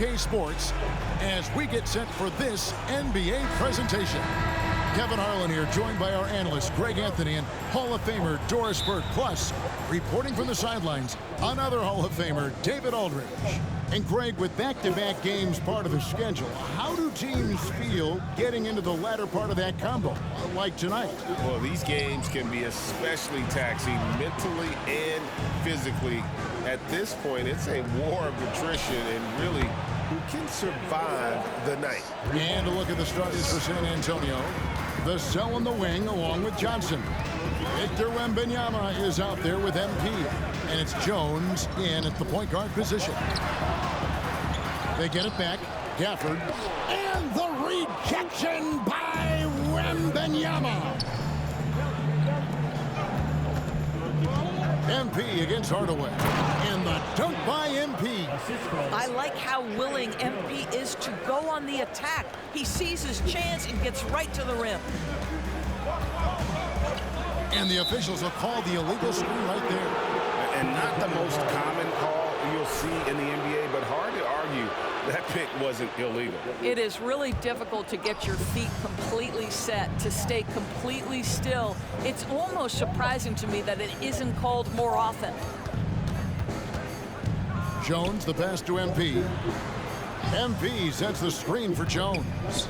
2K Sports as we get set for this NBA presentation. Kevin Harlan here, joined by our analyst Greg Anthony and Hall of Famer Doris Burke. Plus, reporting from the sidelines, another Hall of Famer, David Aldridge. And Greg, with back-to-back games part of the schedule, how do teams feel getting into the latter part of that combo, like tonight? Well, these games can be especially taxing mentally and physically. At this point, it's a war of attrition, and really, who can survive the night? And a look at the starters for San Antonio. Vassell in the wing, along with Johnson. Victor Wembanyama is out there with MP. And it's Jones in at the point guard position. They get it back. Gafford. And the rejection by Wembanyama. MP against Hardaway. And the dunk by MP. I like how willing MP is to go on the attack. He sees his chance and gets right to the rim. And the officials will call the illegal screen right there. And not the most common call you'll see in the NBA, but hard to argue that pick wasn't illegal. It is really difficult to get your feet completely set, to stay completely still. It's almost surprising to me that it isn't called more often. Jones, the pass to MP. MP sets the screen for Jones.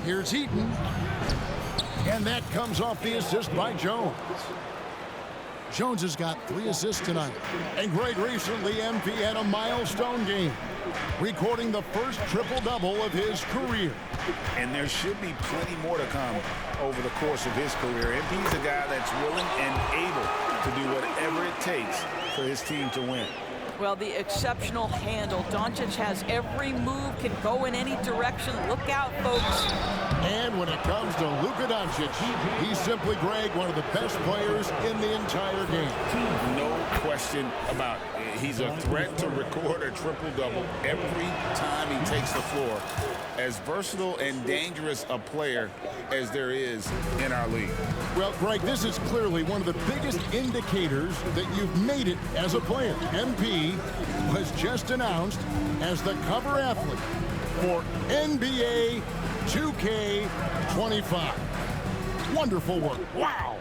Here's Heaton. And that comes off the assist by Jones. Jones has got 3 assists tonight. And Greg, recently MP had a milestone game, recording the first triple-double of his career. And there should be plenty more to come over the course of his career. MP's a guy that's willing and able to do whatever it takes for his team to win. Well, the exceptional handle. Doncic has every move, can go in any direction. Look out, folks. And when it comes to Luka Doncic, he's simply, Greg, one of the best players in the entire game. No question about it. He's a threat to record a triple-double every time he takes the floor. As versatile and dangerous a player as there is in our league. Well, Greg, this is clearly one of the biggest indicators that you've made it as a player. MP was just announced as the cover athlete for NBA 2K25. Wonderful work. Wow.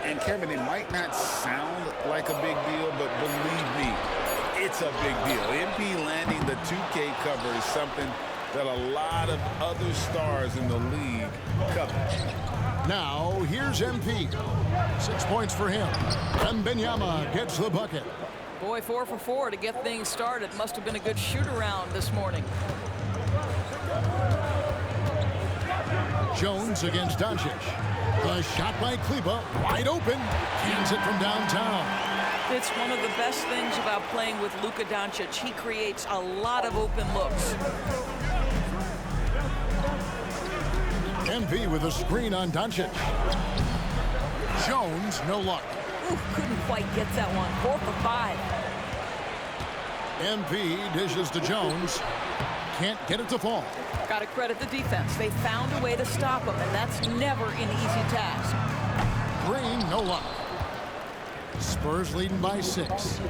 And Kevin, it might not sound like a big deal, but believe me, it's a big deal. MP landing the 2K cover is something that a lot of other stars in the league covet. Now, here's MP. 6 points for him. Wembanyama gets the bucket. Boy, 4 for 4 to get things started. Must have been a good shoot-around this morning. Jones against Doncic. The shot by Kleba, wide open. Cans it from downtown. It's one of the best things about playing with Luka Doncic. He creates a lot of open looks. MP with a screen on Doncic. Jones, no luck. Ooh, couldn't quite get that one. 4 for 5. MP dishes to Jones. Can't get it to fall. Got to credit the defense. They found a way to stop him, and that's never an easy task. Green, no luck. Spurs leading by 6.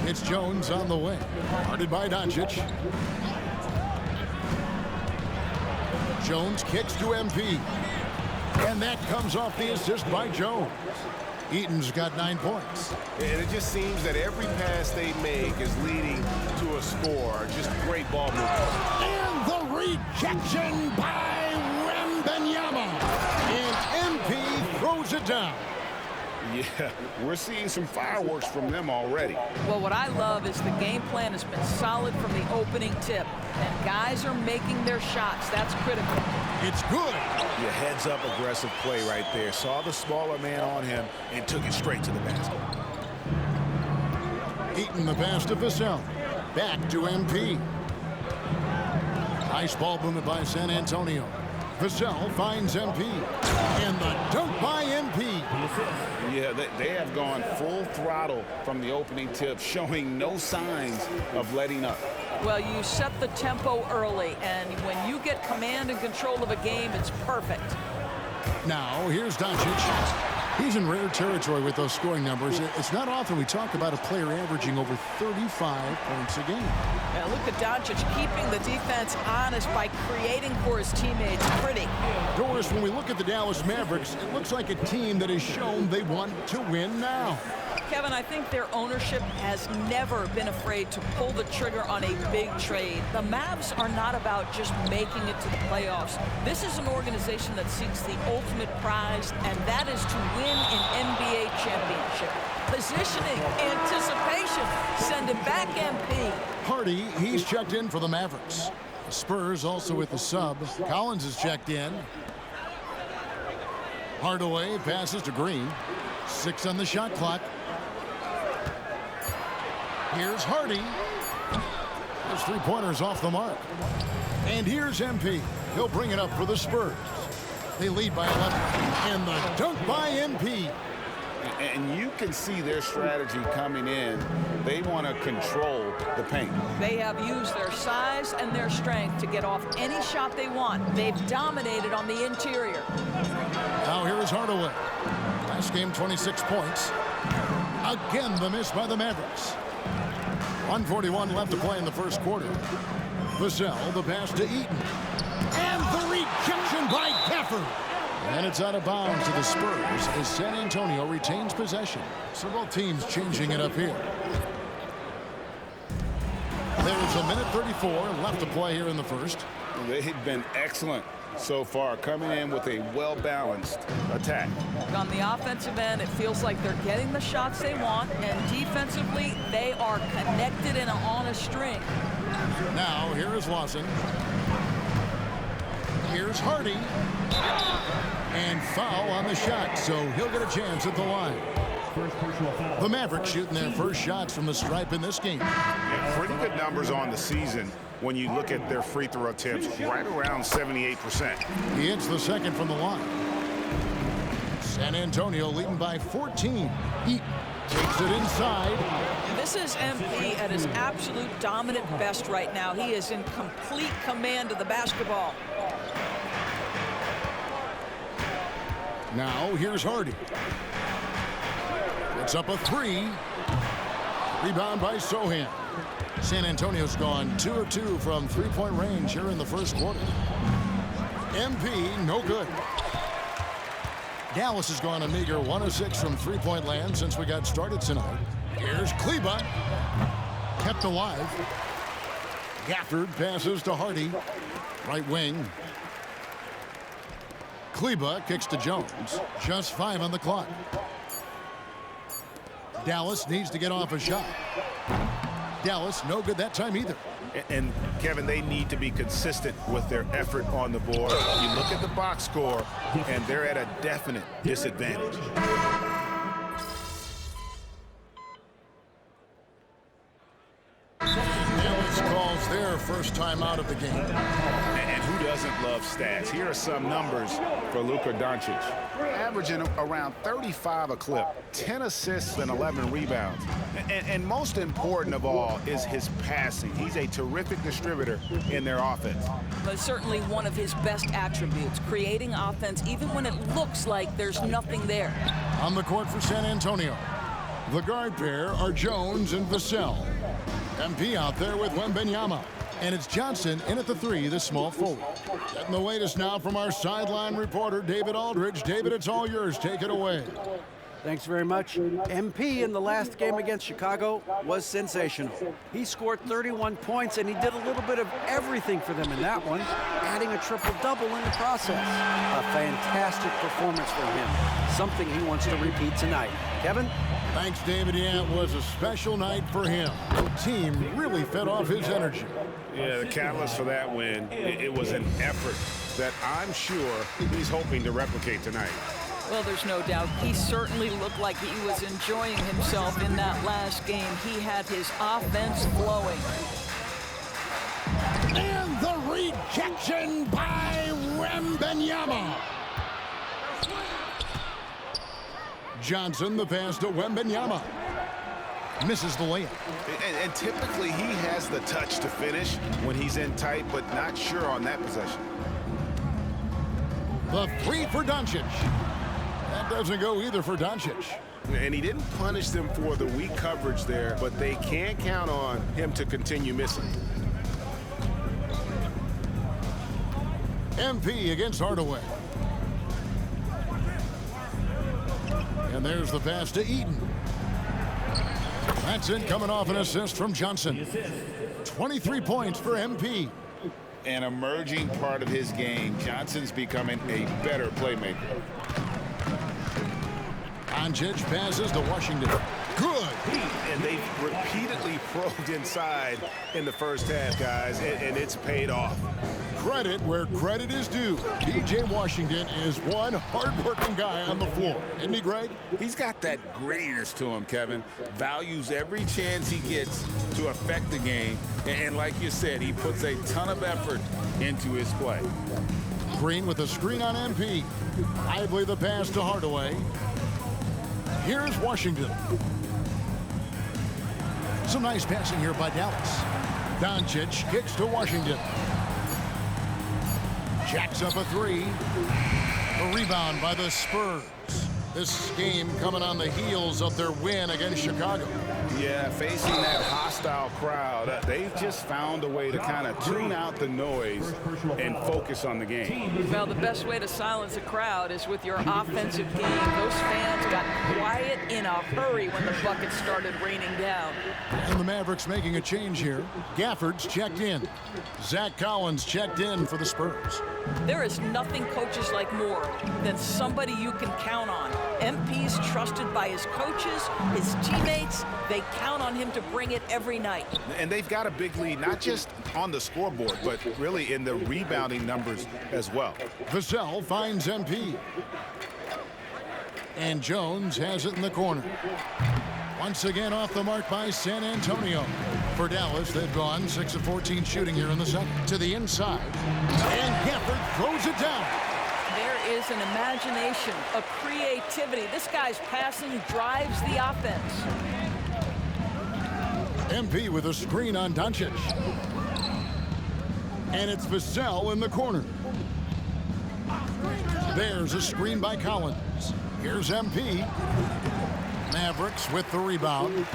It's Jones on the way. Guarded by Doncic. Jones kicks to MP. And that comes off the assist by Jones. Eaton's got 9 points. And it just seems that every pass they make is leading to a score. Just great ball movement. And the rejection by Wembanyama. And MP throws it down. Yeah, we're seeing some fireworks from them already. Well, what I love is the game plan has been solid from the opening tip. And guys are making their shots. That's critical. It's good. Your heads-up aggressive play right there. Saw the smaller man on him and took it straight to the basket. Eaton the pass to Vassell. Back to MP. Nice ball movement by San Antonio. Vassell finds MP. And the dunk by MP. Yeah, they have gone full throttle from the opening tip, showing no signs of letting up. Well, you set the tempo early, and when you get command and control of a game, it's perfect. Now, here's Doncic. He's in rare territory with those scoring numbers. It's not often we talk about a player averaging over 35 points a game. Yeah, Luka Doncic keeping the defense honest by creating for his teammates. Pretty. Doris, when we look at the Dallas Mavericks, it looks like a team that has shown they want to win now. Kevin, I think their ownership has never been afraid to pull the trigger on a big trade. The Mavs are not about just making it to the playoffs. This is an organization that seeks the ultimate prize, and that is to win an NBA championship. Positioning, anticipation, send it back, MP. Hardy, he's checked in for the Mavericks. The Spurs also with the sub. Collins is checked in. Hardaway passes to Green. 6 on the shot clock. Here's Hardy. His three-pointer's off the mark. And here's MP. He'll bring it up for the Spurs. They lead by 11. And the dunk by MP. And you can see their strategy coming in. They want to control the paint. They have used their size and their strength to get off any shot they want. They've dominated on the interior. Now here is Hardaway. Last game, 26 points. Again, the miss by the Mavericks. 1:41 left to play in the first quarter. Vassell, the pass to Eaton. And the rejection by Gafford. And it's out of bounds to the Spurs as San Antonio retains possession. So both teams changing it up here. There's a minute 34 left to play here in the first. They've been excellent so far, coming in with a well-balanced attack. On the offensive end, it feels like they're getting the shots they want, and defensively, they are connected and on a string. Now, here is Lawson. Here's Hardy. And foul on the shot, so he'll get a chance at the line. The Mavericks shooting their first shots from the stripe in this game. Yeah, pretty good numbers on the season when you look at their free throw attempts, right around 78%. He hits the second from the line. San Antonio leading by 14. He takes it inside. This is MP at his absolute dominant best right now. He is in complete command of the basketball. Now here's Hardy. It's up a 3. Rebound by Sohan. San Antonio's gone 2 of 2 from three-point range here in the first quarter. MP, no good. Dallas has gone a meager 1 of 6 from three-point land since we got started tonight. Here's Kleba. Kept alive. Gafford passes to Hardy. Right wing. Kleba kicks to Jones. Just 5 on the clock. Dallas needs to get off a shot. Dallas, no good that time either. And, Kevin, they need to be consistent with their effort on the board. You look at the box score, and they're at a definite disadvantage. Dallas calls their first time out of the game. And who doesn't love stats? Here are some numbers for Luka Doncic. Averaging around 35 a clip, 10 assists and 11 rebounds. And most important of all is his passing. He's a terrific distributor in their offense. But certainly one of his best attributes, creating offense even when it looks like there's nothing there. On the court for San Antonio, the guard pair are Jones and Vassell. MP out there with Wembanyama. And it's Johnson in at the 3, the small forward. Getting the latest now from our sideline reporter, David Aldridge. David, it's all yours. Take it away. Thanks very much. MP in the last game against Chicago was sensational. He scored 31 points, and he did a little bit of everything for them in that one, adding a triple-double in the process. A fantastic performance for him, something he wants to repeat tonight. Kevin? Thanks, David. Yeah, it was a special night for him. The team really fed off his energy. Yeah, the catalyst for that win, it was an effort that I'm sure he's hoping to replicate tonight. Well, there's no doubt. He certainly looked like he was enjoying himself in that last game. He had his offense flowing. And the rejection by Wembanyama. Johnson, the pass to Wembanyama. Misses the layup. And typically he has the touch to finish when he's in tight, but not sure on that possession. The 3 for Doncic. That That doesn't go either for Doncic. And he didn't punish them for the weak coverage there, but they can't count on him to continue missing. MP against Hardaway. And there's the pass to Eaton. That's it, coming off an assist from Johnson. 23 points for MP. An emerging part of his game. Johnson's becoming a better playmaker. Doncic passes to Washington. Good. And they've repeatedly probed inside in the first half, guys, and it's paid off. Credit where credit is due. P.J. Washington is one hard-working guy on the floor. Isn't he, Greg? He's got that grittiness to him, Kevin. Values every chance he gets to affect the game. And like you said, he puts a ton of effort into his play. Green with a screen on MP. Lively the pass to Hardaway. Here's Washington. Some nice passing here by Dallas. Doncic kicks to Washington. Jacks up a three. A rebound by the Spurs. This game coming on the heels of their win against Chicago. Yeah, facing that hostile crowd, they've just found a way to kind of tune out the noise and focus on the game. Well, the best way to silence a crowd is with your offensive game. Those fans got quiet in a hurry when the buckets started raining down. And the Mavericks making a change here. Gafford's checked in. Zach Collins checked in for the Spurs. There is nothing coaches like more than somebody you can count on. MP's trusted by his coaches, his teammates. They count on him to bring it every night. And they've got a big lead, not just on the scoreboard, but really in the rebounding numbers as well. Vassell finds MP. And Jones has it in the corner. Once again off the mark by San Antonio. For Dallas, they've gone 6 of 14 shooting here in the second. To the inside. And Gafford throws it down. There is an imagination, a creativity. This guy's passing drives the offense. MP with a screen on Doncic. And it's Vassell in the corner. There's a screen by Collins. Here's MP. Mavericks with the rebound.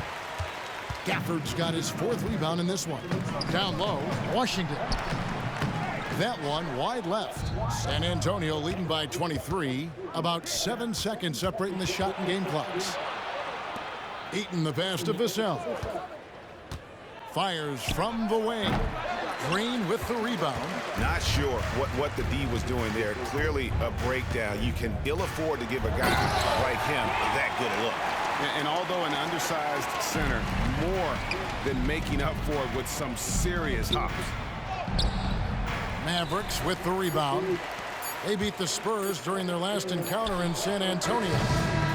Gafford's got his 4th rebound in this one. Down low, Washington. That one wide left. San Antonio leading by 23. About 7 seconds separating the shot and game clocks. Eaton the pass to Vassell. Fires from the wing. Green with the rebound. Not sure what the D was doing there. Clearly a breakdown. You can ill afford to give a guy like him that good a look. And although an undersized center, more than making up for it with some serious hops. Mavericks with the rebound. They beat the Spurs during their last encounter in San Antonio.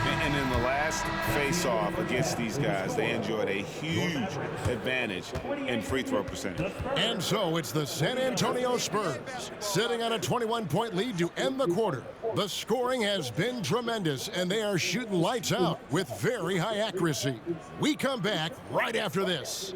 And in the last face-off against these guys, they enjoyed a huge advantage in free throw percentage. And so it's the San Antonio Spurs sitting on a 21-point lead to end the quarter. The scoring has been tremendous, and they are shooting lights out with very high accuracy. We come back right after this.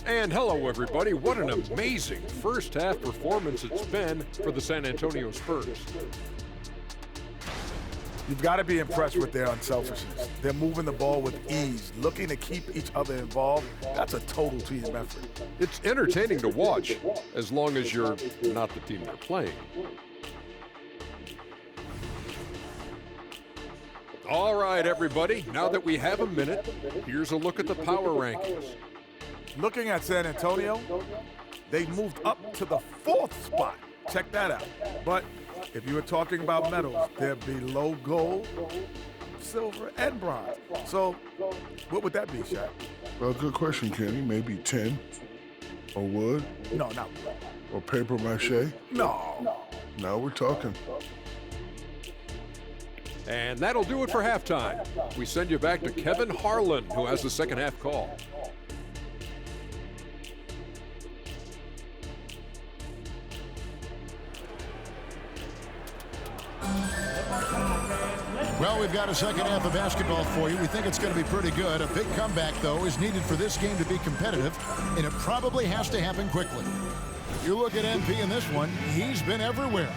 And hello, everybody. What an amazing first half performance it's been for the San Antonio Spurs. You've got to be impressed with their unselfishness. They're moving the ball with ease, looking to keep each other involved. That's a total team effort. It's entertaining to watch, as long as you're not the team they're playing. All right, everybody. Now that we have a minute, here's a look at the power rankings. Looking at San Antonio, they moved up to the 4th spot. Check that out. But if you were talking about medals, they're below gold, silver, and bronze. So what would that be, Shaq? Well, good question, Kenny. Maybe 10 or wood No, not wood. or paper mache. No. Now we're talking. And that'll do it for halftime. We send you back to Kevin Harlan, who has the second half call. Well, we've got a second half of basketball for you. We think it's going to be pretty good. A big comeback, though, is needed for this game to be competitive, and it probably has to happen quickly. You look at MP in this one, he's been everywhere.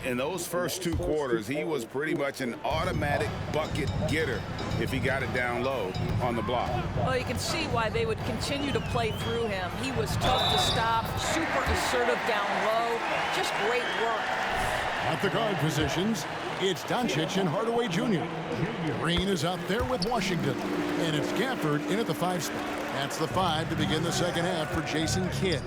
In those first 2 quarters, he was pretty much an automatic bucket getter if he got it down low on the block. Well, you can see why they would continue to play through him. He was tough to stop, super assertive down low, just great work. At the guard positions, it's Doncic and Hardaway Jr. Green is out there with Washington, and it's Gafford in at the 5 spot. That's the 5 to begin the second half for Jason Kidd.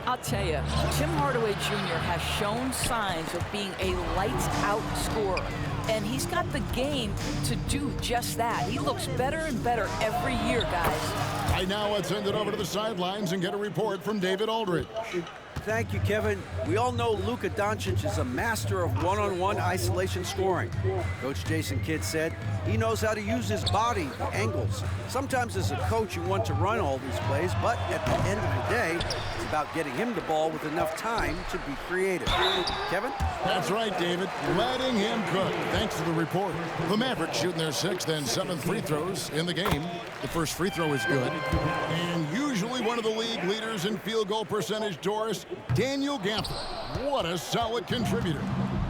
I'll tell you, Tim Hardaway Jr. has shown signs of being a lights-out scorer, and he's got the game to do just that. He looks better and better every year, guys. Right now, let's send it over to the sidelines and get a report from David Aldridge. Thank you, Kevin. We all know Luka Doncic is a master of one-on-one isolation scoring. Coach Jason Kidd said he knows how to use his body, the angles. Sometimes as a coach, you want to run all these plays, but at the end of the day, it's about getting him the ball with enough time to be creative. Kevin? That's right, David. Letting him cook. Thanks to the report. The Mavericks shooting their 6th and 7th free throws in the game. The first free throw is good. And usually one of the league leaders in field goal percentage, Doris, Daniel Gafford. What a solid contributor.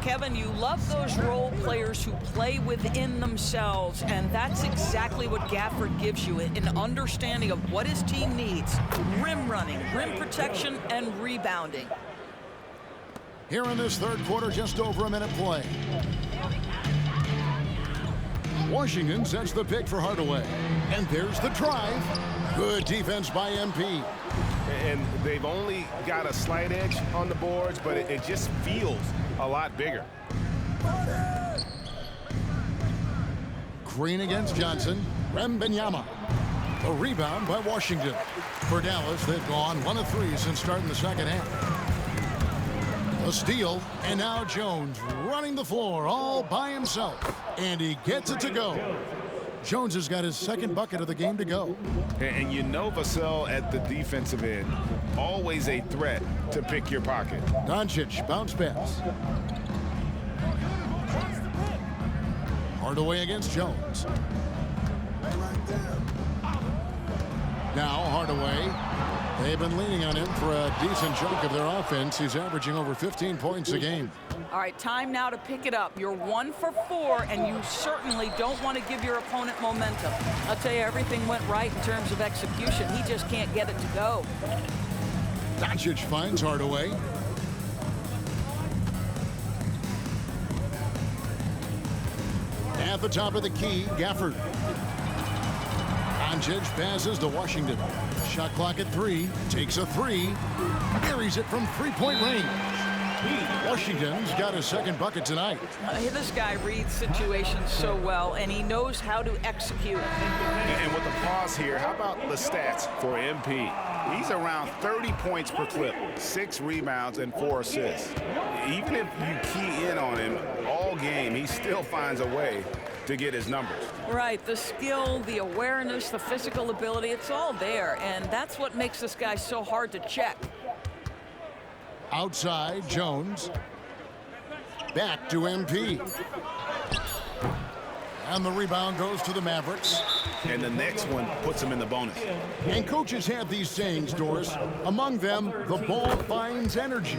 Kevin, you love those role players who play within themselves, and that's exactly what Gafford gives you, an understanding of what his team needs. Rim running, rim protection, and rebounding. Here in this third quarter, just over a minute play. Washington sets the pick for Hardaway. And there's the drive. Good defense by MP. And they've only got a slight edge on the boards, but it just feels a lot bigger. Green against Johnson. Wembanyama. A rebound by Washington. For Dallas, they've gone 1 of 3 since starting the second half. A steal, and now Jones running the floor all by himself. And he gets it to go. Jones has got his 2nd bucket of the game to go. And you know Vassell at the defensive end, always a threat to pick your pocket. Doncic, bounce pass. Hardaway against Jones. Now Hardaway. They've been leaning on him for a decent chunk of their offense. He's averaging over 15 points a game. All right, time now to pick it up. You're 1 for 4, and you certainly don't want to give your opponent momentum. I'll tell you, everything went right in terms of execution. He just can't get it to go. Doncic finds Hardaway. At the top of the key, Gafford. Doncic passes to Washington. Shot clock at 3. Takes a 3. Buries it from 3-point range. Washington's got his 2nd bucket tonight. This guy reads situations so well, and he knows how to execute. And with the pause here, how about the stats for MP? He's around 30 points per clip, 6 rebounds and 4 assists. Even if you key in on him all game, he still finds a way to get his numbers. Right, the skill, the awareness, the physical ability, it's all there, and that's what makes this guy so hard to check. Outside, Jones. Back to MP. And the rebound goes to the Mavericks. And the next one puts him in the bonus. And coaches have these sayings, Doris. Among them, the ball finds energy.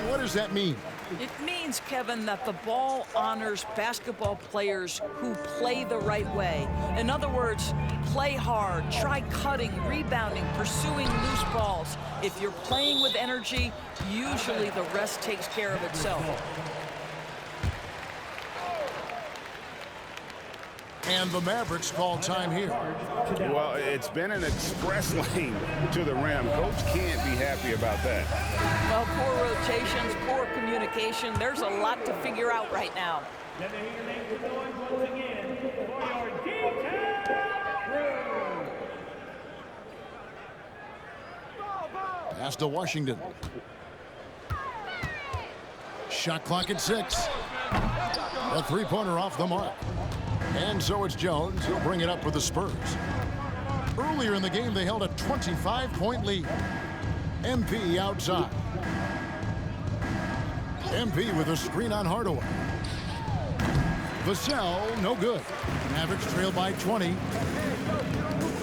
What does that mean? It means, Kevin, that the ball honors basketball players who play the right way. In other words, play hard, try cutting, rebounding, pursuing loose balls. If you're playing with energy, usually the rest takes care of itself. And the Mavericks call time here. Well, it's been an express lane to the rim. Coach can't be happy about that. Well, poor rotations, poor communication. There's a lot to figure out right now. Pass to Washington. Shot clock at 6. A 3-pointer off the mark. And so it's Jones. He'll bring it up for the Spurs. Earlier in the game, they held a 25-point lead. MP outside. MP with a screen on Hardaway. Vassell, no good. Mavericks trail by 20.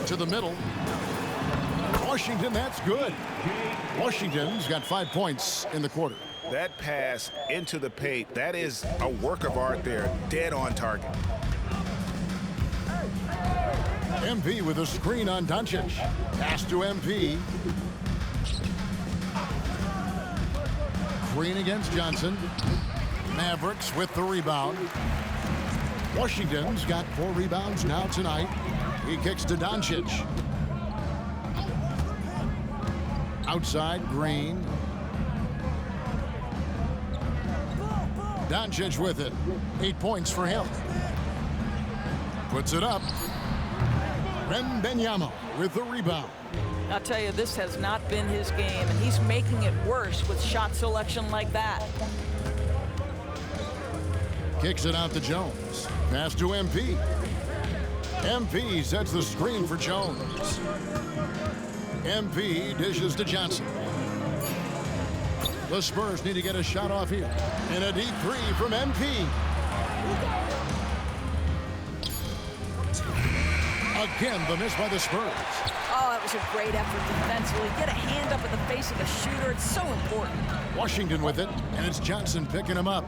To the middle. Washington, that's good. Washington's got 5 points in the quarter. That pass into the paint, that is a work of art there, dead on target. MP with a screen on Doncic. Pass to MP. Green against Johnson. Mavericks with the rebound. Washington's got 4 rebounds now tonight. He kicks to Doncic. Outside, Green. Doncic with it. 8 points for him. Puts it up. Wembanyama with the rebound. I'll tell you, this has not been his game, and he's making it worse with shot selection like that. Kicks it out to Jones. Pass to MP. MP sets the screen for Jones. MP dishes to Johnson. The Spurs need to get a shot off here. And a deep three from MP. Again, the miss by the Spurs. Oh, that was a great effort defensively. Get a hand up in the face of the shooter. It's so important. Washington with it, and it's Johnson picking him up.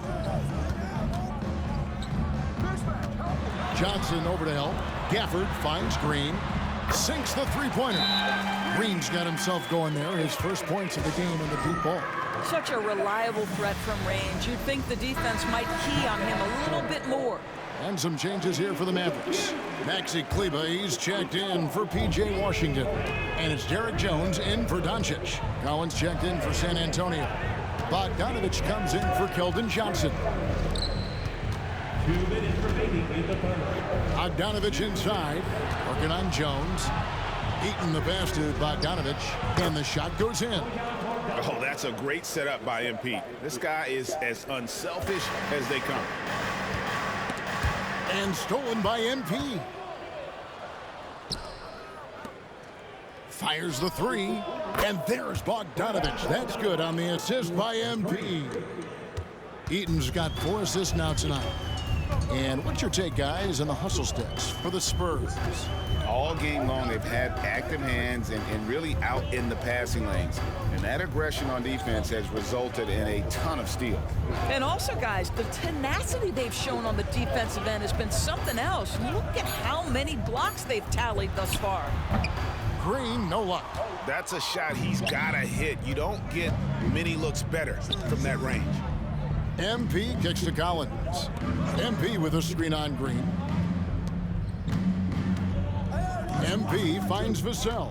Johnson over to help. Gafford finds Green. Sinks the three-pointer. Green's got himself going there. His first points of the game in the deep ball. Such a reliable threat from range. You'd think the defense might key on him a little bit more. And some changes here for the Mavericks. Maxi Kleber, he's checked in for P.J. Washington. And it's Derek Jones in for Doncic. Collins checked in for San Antonio. Bogdanovich comes in for Keldon Johnson. 2 minutes remaining in the third. Bogdanovich inside, working on Jones. Eaton the pass to Bogdanovich, and the shot goes in. Oh, that's a great setup by MP. This guy is as unselfish as they come. And stolen by MP. Fires the three, and there's Bogdanovich. That's good on the assist by MP. Eaton's got 4 assists now tonight. And what's your take, guys, on the hustle sticks for the Spurs? All game long, they've had active hands and really out in the passing lanes. And that aggression on defense has resulted in a ton of steals. And also, guys, the tenacity they've shown on the defensive end has been something else. Look at how many blocks they've tallied thus far. Green, no luck. That's a shot he's got to hit. You don't get many looks better from that range. MP kicks to Collins. MP with a screen on Green. MP finds Vassell.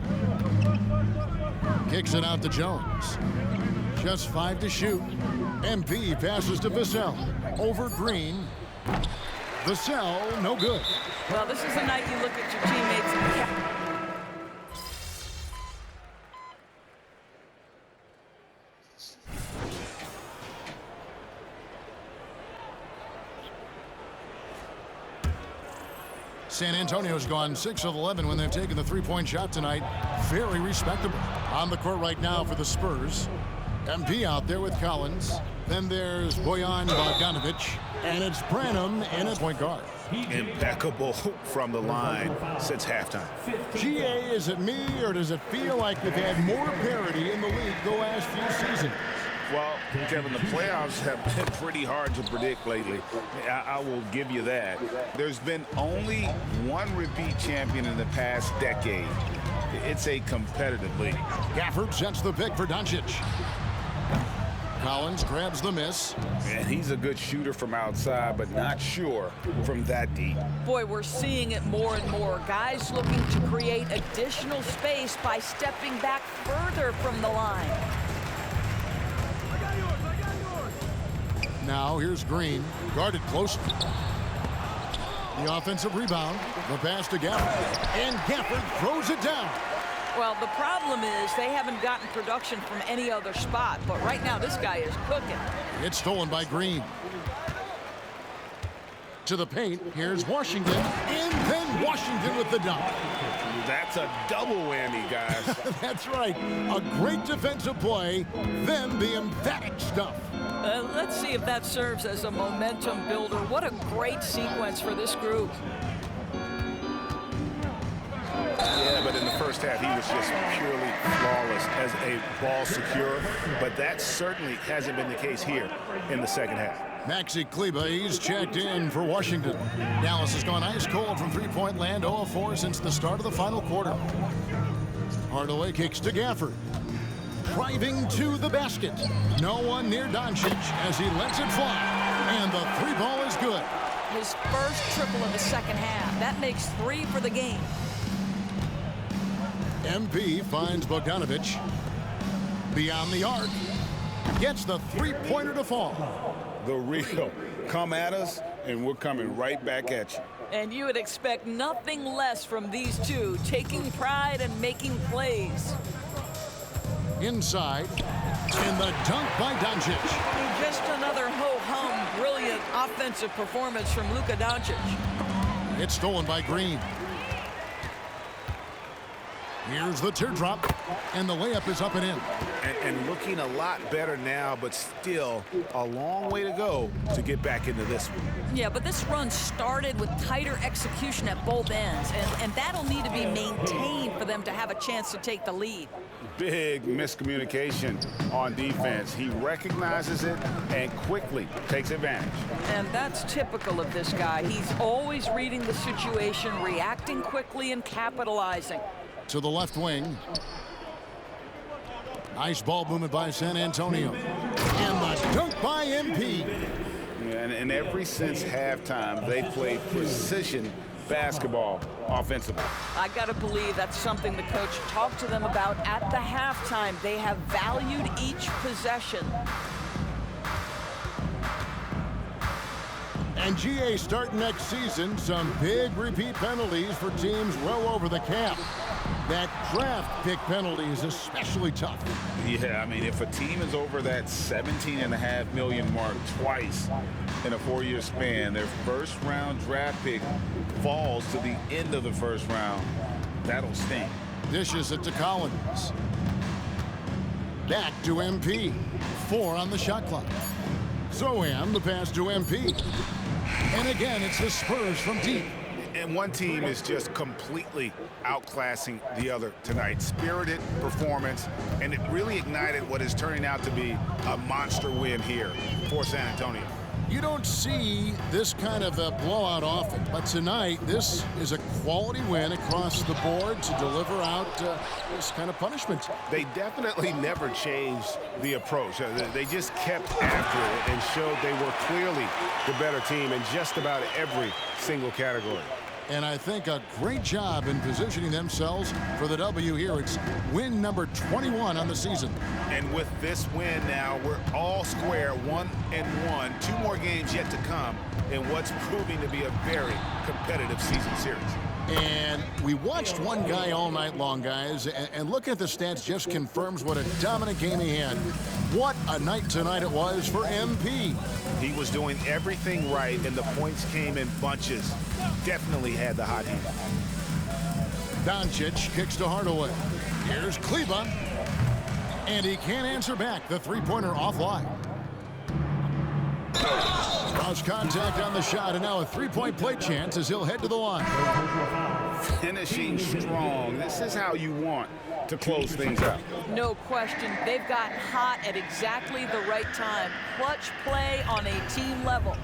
Kicks it out to Jones. Just 5 to shoot. MP passes to Vassell. Over Green. Vassell, no good. Well, this is the night you look at your teammates and San Antonio's gone 6 of 11 when they've taken the three-point shot tonight. Very respectable. On the court right now for the Spurs. MP out there with Collins. Then there's Bojan Bogdanovich. And it's Branham in as point guard. Impeccable from the line since halftime. GA, is it me, or does it feel like we've had more parity in the league the last few seasons? Well, Kevin, the playoffs have been pretty hard to predict lately. I will give you that. There's been only one repeat champion in the past decade. It's a competitive league. Gafford sets the pick for Doncic. Collins grabs the miss. And he's a good shooter from outside, but not sure from that deep. boy, we're seeing it more and more. Guys looking to create additional space by stepping back further from the line. Now here's Green, guarded closely. The offensive rebound, the pass to Gafford, and Gafford throws it down. Well, the problem is they haven't gotten production from any other spot, but right now this guy is cooking. It's stolen by Green. To the paint, here's Washington, and then Washington with the dunk. That's a double whammy, guys. That's right, a great defensive play, then the emphatic stuff. Let's see if that serves as a momentum builder. What a great sequence for this group. Yeah, but in the first half, he was just purely flawless as a ball secure. But that certainly hasn't been the case here in the second half. Maxi Kleba, he's checked in for Washington. Dallas has gone ice cold from three-point land, 0-4 since the start of the final quarter. Hardaway kicks to Gafford. Driving to the basket. No one near Doncic as he lets it fly. And the three ball is good. His first triple of the second half. That makes 3 for the game. MP finds Bogdanovic. Beyond the arc. Gets the three-pointer to fall. The real come at us, and we're coming right back at you. And you would expect nothing less from these two, taking pride and making plays. Inside, and the dunk by Doncic. Just another ho-hum, brilliant offensive performance from Luka Doncic. It's stolen by Green. Here's the teardrop, and the layup is up and in. And looking a lot better now, but still a long way to go to get back into this one. Yeah, but this run started with tighter execution at both ends, and that'll need to be maintained for them to have a chance to take the lead. Big miscommunication on defense. He recognizes it and quickly takes advantage. And that's typical of this guy. He's always reading the situation, reacting quickly, and capitalizing. To the left wing. Nice ball movement by San Antonio. And the dunk by MP. And ever since halftime, they played precision basketball offensively. I got to believe that's something the coach talked to them about at the halftime. They have valued each possession. And GA starting next season, some big repeat penalties for teams well over the cap. That draft pick penalty is especially tough. Yeah, I mean, if a team is over that $17.5 million mark twice in a 4-year span, their first-round draft pick falls to the end of the first round, that'll sting. Dishes it to Collins. Back to MP. 4 on the shot clock. Soham, the pass to MP. And again, it's the Spurs from deep. And one team is just completely outclassing the other tonight. Spirited performance, and it really ignited what is turning out to be a monster win here for San Antonio. You don't see this kind of a blowout often, but tonight this is a quality win across the board to deliver out this kind of punishment. They definitely never changed the approach. They just kept after it and showed they were clearly the better team in just about every single category. And I think a great job in positioning themselves for the W here. It's win number 21 on the season. And with this win now, we're all square, 1-1. 2 more games yet to come in what's proving to be a very competitive season series. And we watched one guy all night long, guys, and looking at the stats just confirms what a dominant game he had. What a night tonight it was for MP. He was doing everything right, and the points came in bunches. Definitely had the hot hand. Doncic kicks to Hardaway. Here's Kleba. And he can't answer back. The three-pointer offline. Cross contact on the shot, and now a three-point play chance as he'll head to the line. Finishing strong. This is how you want to close things out. No question. They've gotten hot at exactly the right time. Clutch play on a team level.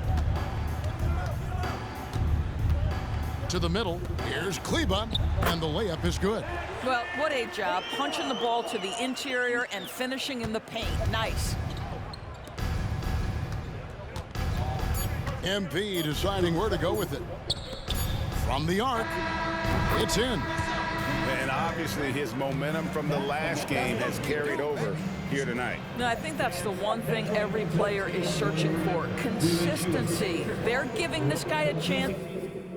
To the middle. Here's Kleba, and the layup is good. Well, what a job. Punching the ball to the interior and finishing in the paint. Nice. MP deciding where to go with it. From the arc, it's in. And obviously his momentum from the last game has carried over here tonight. No, I think that's the one thing every player is searching for. Consistency. They're giving this guy a chance.